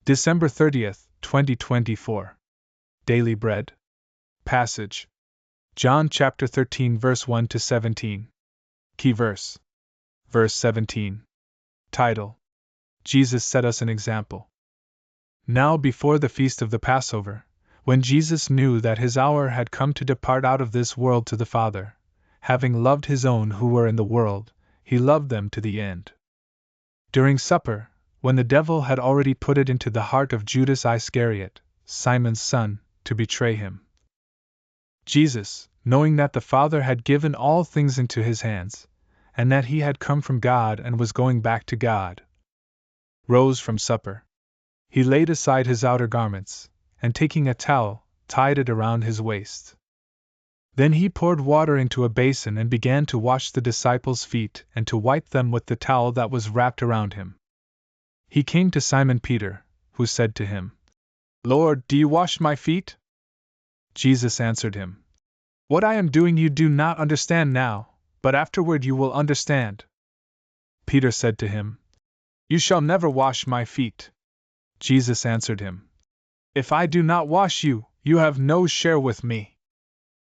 December 30th, 2024. Daily Bread. Passage. John chapter 13 verse 1 to 17. Key verse. Verse 17. Title: Jesus set us an example. Now before the feast of the Passover, when Jesus knew that his hour had come to depart out of this world to the Father, having loved his own who were in the world, he loved them to the end. During supper, when the devil had already put it into the heart of Judas Iscariot, Simon's son, to betray him, Jesus, knowing that the Father had given all things into his hands, and that he had come from God and was going back to God, rose from supper. He laid aside his outer garments, and taking a towel, tied it around his waist. Then he poured water into a basin and began to wash the disciples' feet and to wipe them with the towel that was wrapped around him. He came to Simon Peter, who said to him, "Lord, do you wash my feet?" Jesus answered him, "What I am doing you do not understand now, but afterward you will understand." Peter said to him, "You shall never wash my feet." Jesus answered him, "If I do not wash you, you have no share with me."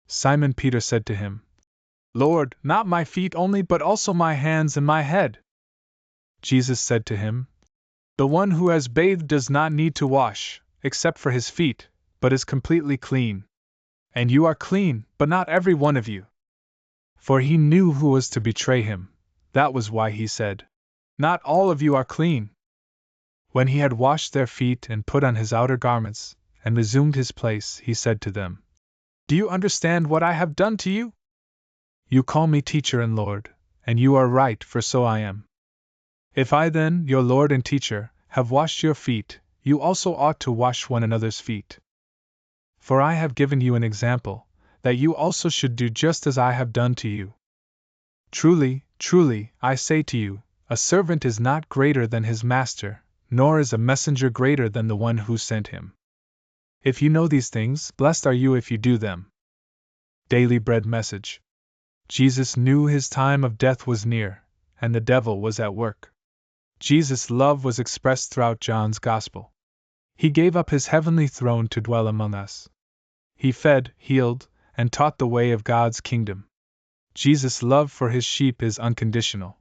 Simon Peter said to him, "Lord, not my feet only but also my hands and my head." Jesus said to him, "The one who has bathed does not need to wash, except for his feet, but is completely clean. And you are clean, but not every one of you." For he knew who was to betray him. That was why he said, "Not all of you are clean." When he had washed their feet and put on his outer garments, and resumed his place, he said to them, "Do you understand what I have done to you? You call me teacher and Lord, and you are right, for so I am. If I then, your Lord and teacher, have washed your feet, you also ought to wash one another's feet. For I have given you an example, that you also should do just as I have done to you. Truly, truly, I say to you, a servant is not greater than his master, nor is a messenger greater than the one who sent him. If you know these things, blessed are you if you do them." Daily Bread Message. Jesus knew his time of death was near, and the devil was at work. Jesus' love was expressed throughout John's Gospel. He gave up his heavenly throne to dwell among us. He fed, healed, and taught the way of God's kingdom. Jesus' love for his sheep is unconditional.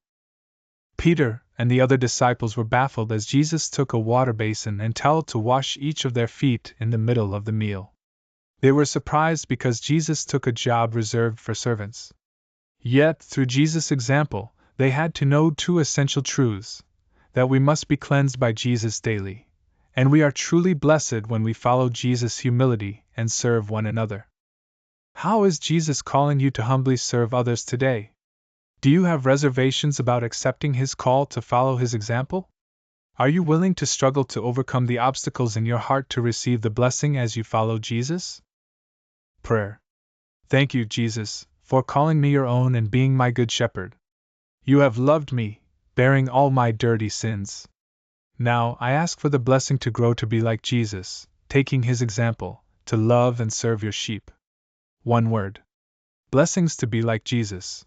Peter and the other disciples were baffled as Jesus took a water basin and towel to wash each of their feet in the middle of the meal. They were surprised because Jesus took a job reserved for servants. Yet, through Jesus' example, they had to know two essential truths: that we must be cleansed by Jesus daily, and we are truly blessed when we follow Jesus' humility and serve one another. How is Jesus calling you to humbly serve others today? Do you have reservations about accepting his call to follow his example? Are you willing to struggle to overcome the obstacles in your heart to receive the blessing as you follow Jesus? Prayer. Thank you, Jesus, for calling me your own and being my good shepherd. You have loved me, bearing all my dirty sins. Now I ask for the blessing to grow to be like Jesus, taking his example, to love and serve your sheep. One word. Blessings to be like Jesus.